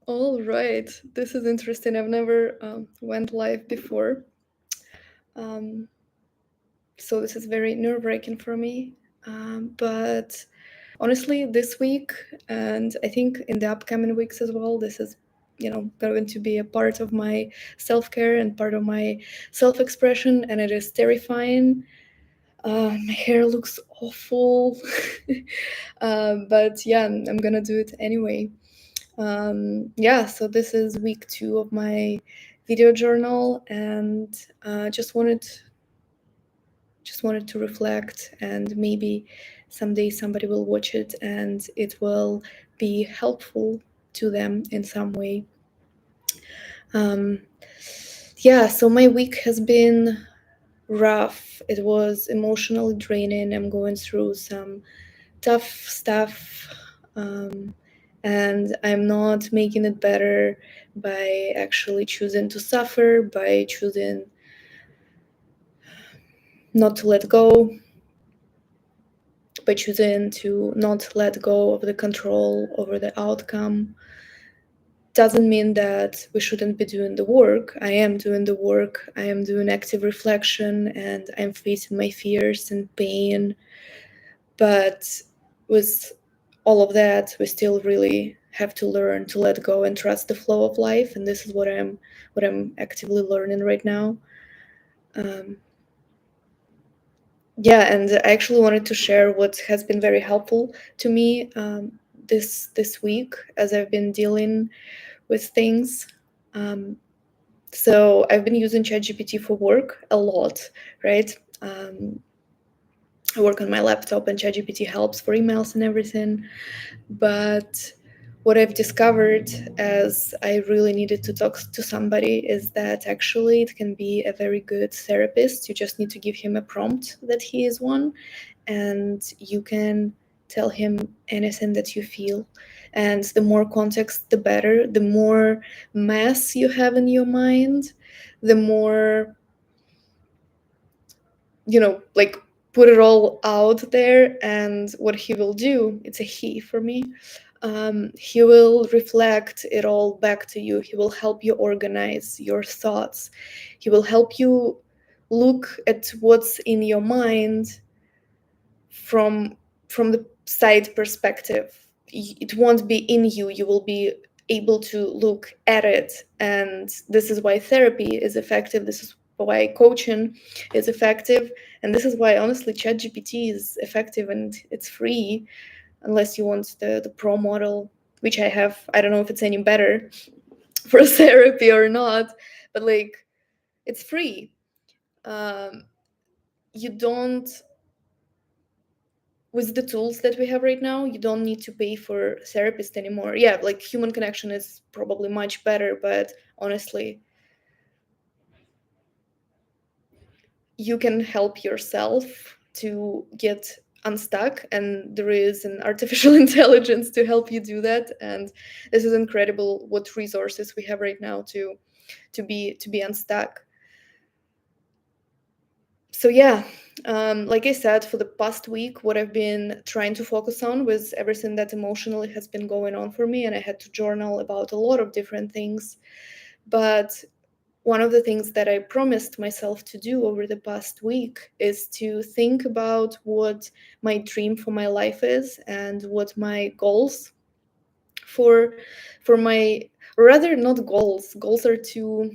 All right, this is interesting. I've never went live before, um, so this is very nerve-wracking for me. But honestly, this week, and I think in the upcoming weeks as well, this is, going to be a part of my self-care and part of my self-expression, and it is terrifying. My hair looks awful, but yeah, I'm gonna do it anyway. Yeah, so this is week 2 of my video journal, and just wanted to reflect, and maybe someday somebody will watch it and it will be helpful to them in some way. Um, yeah, so my week has been rough. It was emotionally draining. I'm going through some tough stuff. And I'm not making it better by actually choosing to suffer, by choosing not to let go, by choosing to not let go of the control over the outcome. Doesn't mean that we shouldn't be doing the work. I am doing the work. I am doing active reflection, and I'm facing my fears and pain. But with all of that, we still really have to learn to let go and trust the flow of life. And this is what I'm actively learning right now. Um, yeah, and I actually wanted to share what has been very helpful to me this week as I've been dealing with things. Um, so I've been using ChatGPT for work a lot, right? I work on my laptop, and ChatGPT helps for emails and everything. But what I've discovered as I really needed to talk to somebody is that actually it can be a very good therapist. You just need to give him a prompt that he is one, and you can tell him anything that you feel. And the more context, the better. The more mess you have in your mind, the more, like, put it all out there. And what he will do, it's a he for me, he will reflect it all back to you. He will help you organize your thoughts. He will help you look at what's in your mind from the side perspective. It won't be in you. You will be able to look at it. And this is why therapy is effective. This is why coaching is effective. And this is why, honestly, ChatGPT is effective, and it's free, unless you want the pro model, which I have. I don't know if it's any better for therapy or not, but like, it's free. Um, you don't, with the tools that we have right now, you don't need to pay for therapist anymore. Yeah, like, human connection is probably much better, but honestly, you can help yourself to get unstuck, and there is an artificial intelligence to help you do that. And this is incredible what resources we have right now to be unstuck. So yeah, like I said, for the past week, what I've been trying to focus on was everything that emotionally has been going on for me, and I had to journal about a lot of different things. But one of the things that I promised myself to do over the past week is to think about what my dream for my life is, and what my goals for my, rather, not goals. Goals are too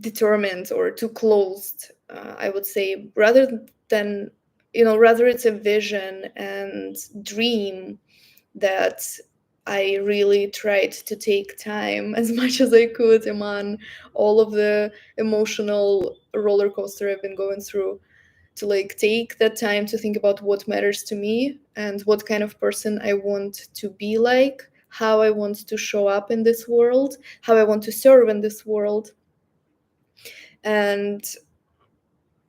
determined or too closed, I would say, than rather it's a vision and dream that I really tried to take time as much as I could among all of the emotional roller coaster I've been going through, to like take that time to think about what matters to me and what kind of person I want to be like, how I want to show up in this world, how I want to serve in this world. And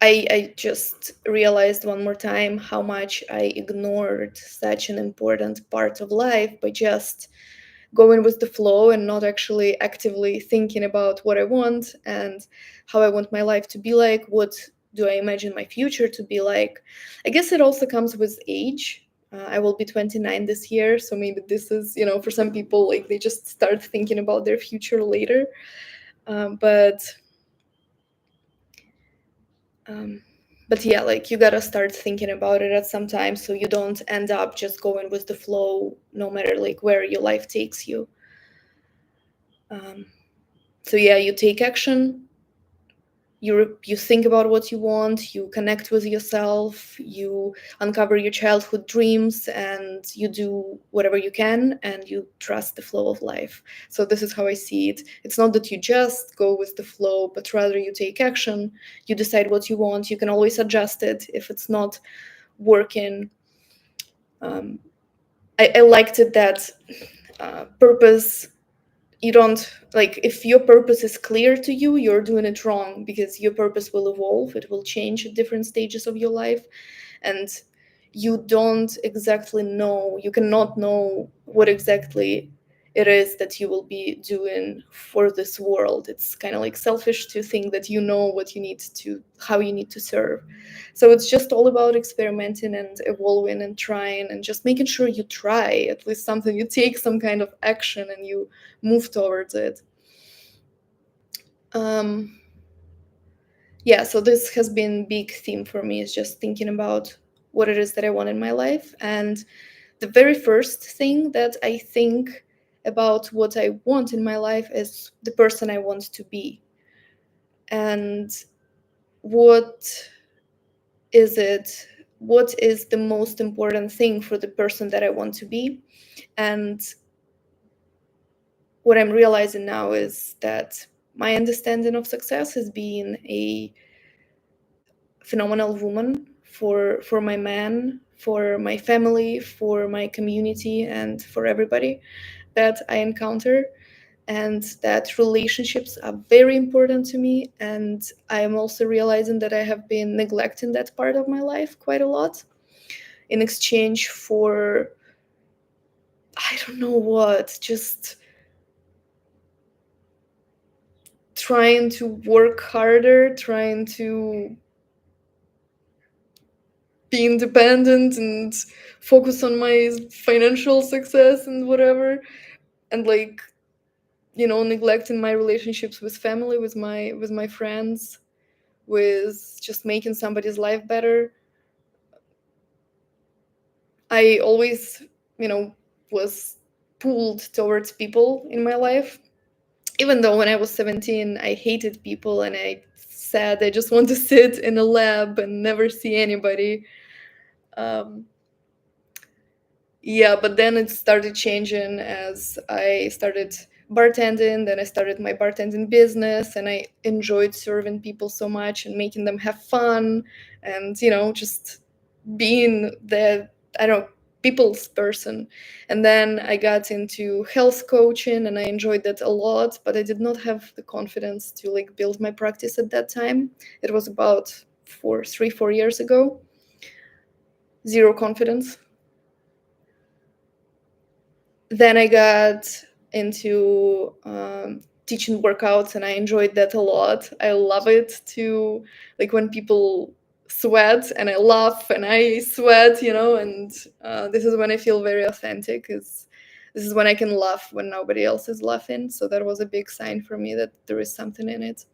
I just realized one more time how much I ignored such an important part of life by just going with the flow and not actually actively thinking about what I want and how I want my life to be like, what do I imagine my future to be like. I guess it also comes with age. I will be 29 this year, so maybe this is, for some people, like they just start thinking about their future later. But um, but yeah, like you gotta start thinking about it at some time, so you don't end up just going with the flow, no matter like where your life takes you. Um, so yeah, you take action, you think about what you want, you connect with yourself, you uncover your childhood dreams, and you do whatever you can, and you trust the flow of life. So this is how I see it. It's not that you just go with the flow, but rather you take action, you decide what you want, you can always adjust it if it's not working. I liked it that purpose, you don't, like, if your purpose is clear to you, you're doing it wrong, because your purpose will evolve, it will change at different stages of your life, and you don't exactly know, you cannot know what exactly it is that you will be doing for this world. It's kind of like selfish to think that you know what you need to, how you need to serve. So it's just all about experimenting and evolving and trying, and just making sure you try at least something, you take some kind of action and you move towards it. um yeah, so this has been big theme for me, is just thinking about what it is that I want in my life. And the very first thing that I think about what I want in my life is the person I want to be. And what is it? What is the most important thing for the person that I want to be? And what I'm realizing now is that my understanding of success is being a phenomenal woman for my man, for my family, for my community, and for everybody that I encounter, and that relationships are very important to me. And I am also realizing that I have been neglecting that part of my life quite a lot, in exchange for, I don't know what, just trying to work harder, trying to be independent and focus on my financial success and whatever, and like, neglecting my relationships with family, with my friends, with just making somebody's life better. I always, you know, was pulled towards people in my life. Even though when I was 17, I hated people and I said I just want to sit in a lab and never see anybody. Um, yeah, but then it started changing as I started bartending. Then I started my bartending business, and I enjoyed serving people so much and making them have fun, and just being the, I don't know, people's person. And then I got into health coaching, and I enjoyed that a lot, but I did not have the confidence to like build my practice at that time. It was about 4 years ago. Zero confidence. Then I got into teaching workouts, and I enjoyed that a lot. I love it to, like, when people sweat and I laugh and I sweat, and this is when I feel very authentic. Is This is when I can laugh when nobody else is laughing. So that was a big sign for me that there is something in it.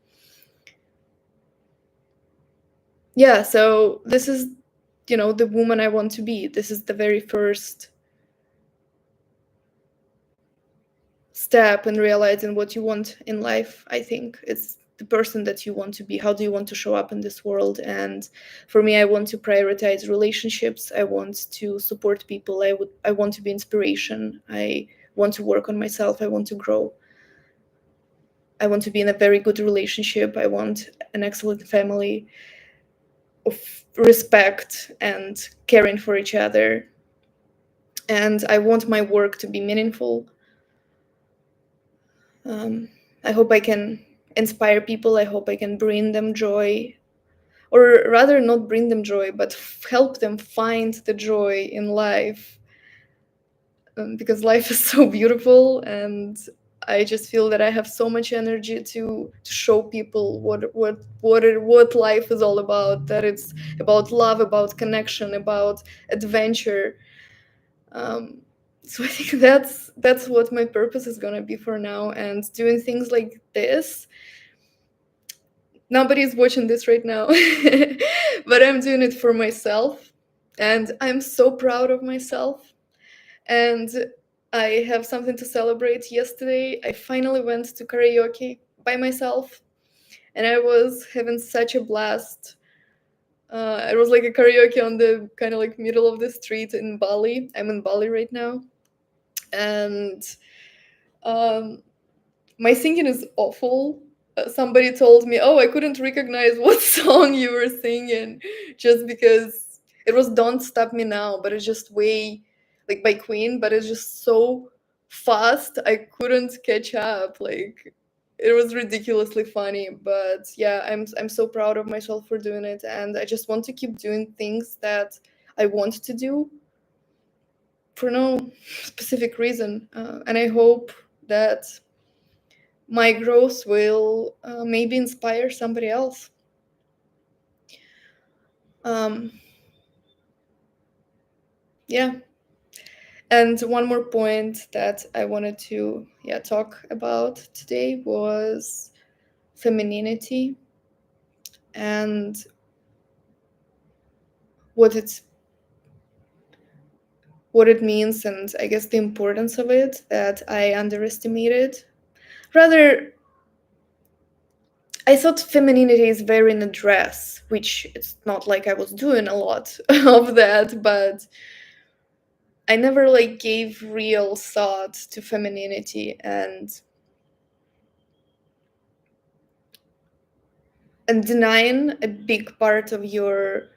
Yeah, so this is, the woman I want to be. This is the very first step in realizing what you want in life. I think it's the person that you want to be. How do you want to show up in this world? And for me, I want to prioritize relationships. I want to support people. I want to be inspiration. I want to work on myself. I want to grow. I want to be in a very good relationship. I want an excellent family of respect and caring for each other. And I want my work to be meaningful. Um, I hope I can inspire people. I hope I can bring them joy, or rather, not bring them joy, but help them find the joy in life. Because life is so beautiful, and I just feel that I have so much energy to show people what life is all about. That it's about love, about connection, about adventure, Um, so I think that's what my purpose is gonna be for now. And doing things like this, nobody's watching this right now, but I'm doing it for myself, and I'm so proud of myself. And I have something to celebrate. Yesterday, I finally went to karaoke by myself, and I was having such a blast. It was like a karaoke on the kind of like middle of the street in Bali. I'm in Bali right now, and um, my singing is awful. Somebody told me, "Oh, I couldn't recognize what song you were singing, just because it was Don't Stop Me Now," but it's just way like by Queen, but it's just so fast. I couldn't catch up. Like it was ridiculously funny, but yeah, I'm so proud of myself for doing it, and I just want to keep doing things that I want to do for no specific reason, and I hope that my growth will maybe inspire somebody else. Um, yeah, and one more point that I wanted to talk about today was femininity and what it's what it means, and I guess the importance of it that I underestimated. Rather, I thought femininity is very in a dress, which it's not like I was doing a lot of that, but I never like gave real thought to femininity and denying a big part of your,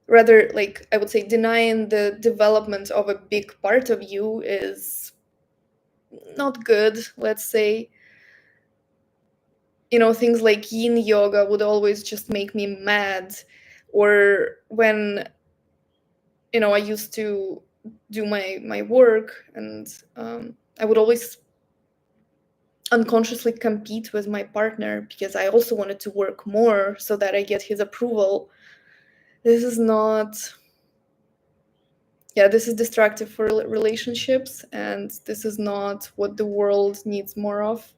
rather like I would say denying the development of a big part of you is not good, let's say. Things like yin yoga would always just make me mad, or when I used to do my work, and I would always unconsciously compete with my partner because I also wanted to work more so that I get his approval. This is not, yeah, this is destructive for relationships, and this is not what the world needs more of.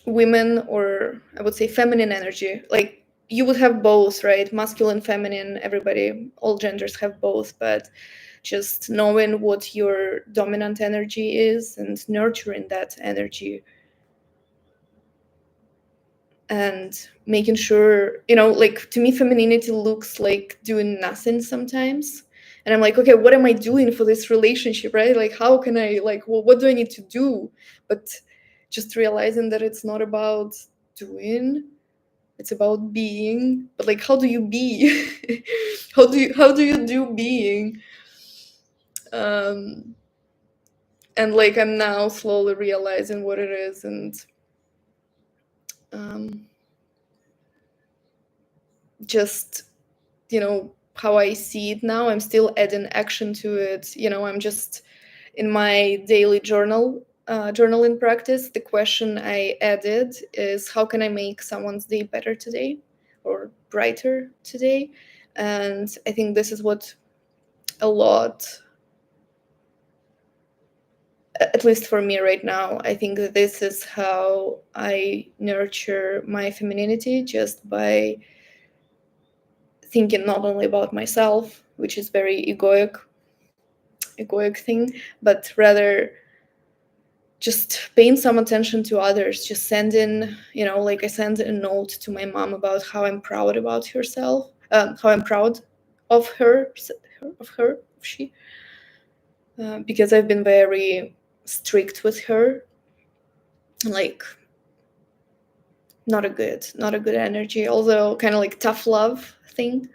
Women, or I would say feminine energy, like you would have both, right? Masculine, feminine, everybody, all genders have both, but just knowing what your dominant energy is and nurturing that energy, and making sure, like to me femininity looks like doing nothing sometimes, and I'm like, okay, what am I doing for this relationship, right? Like how can I, like, well, what do I need to do? But just realizing that it's not about doing, it's about being. But like how do you be? How do you do being? um and like I'm now slowly realizing what it is, and um just how I see it now. I'm still adding action to it. I'm just in my daily journaling practice. The question I added is, how can I make someone's day better today or brighter today? And I think this is what a lot, at least for me right now, I think that this is how I nurture my femininity, just by thinking not only about myself, which is very egoic thing, but rather just paying some attention to others, just sending, like I sent a note to my mom about how I'm proud about herself, how I'm proud of her, of she, because I've been very strict with her, like not a good energy, although kind of like tough love thing.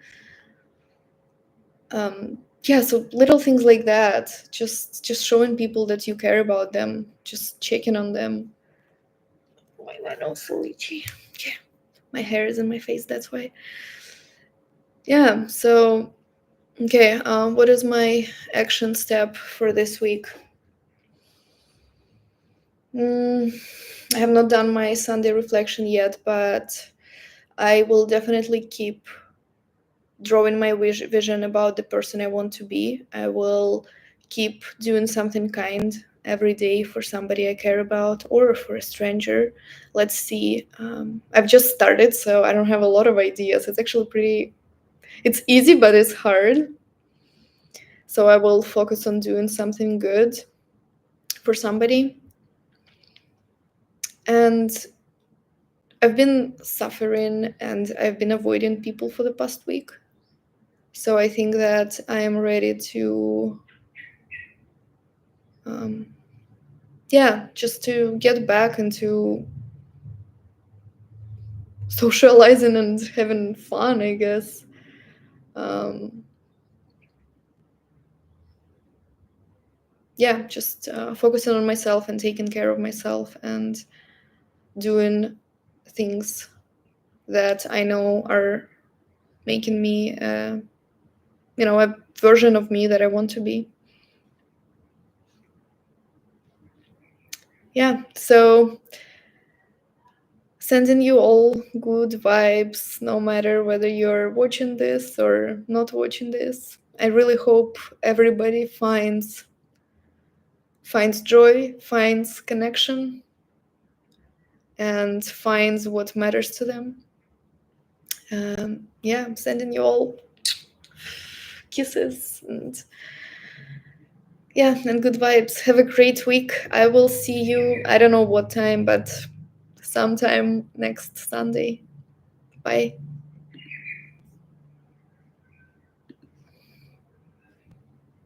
Yeah, so little things like that, just showing people that you care about them, just checking on them. Why my nose so itchy? Yeah, my hair is in my face, that's why. Yeah, so okay, what is my action step for this week? mm, I have not done my Sunday reflection yet, but I will definitely keep drawing my vision about the person I want to be. I will keep doing something kind every day for somebody I care about or for a stranger. Let's see. I've just started, so I don't have a lot of ideas. It's actually it's easy, but it's hard. So I will focus on doing something good for somebody. And I've been suffering and I've been avoiding people for the past week. So I think that I am ready to, um, yeah, just to get back into socializing and having fun, I guess. Um, yeah, just focusing on myself and taking care of myself and doing things that I know are making me, a version of me that I want to be. Yeah, so sending you all good vibes, no matter whether you're watching this or not watching this. I really hope everybody finds joy, finds connection, and finds what matters to them. Yeah, I'm sending you all kisses and and good vibes. Have a great week. I will see you, I don't know what time, but sometime next Sunday. Bye.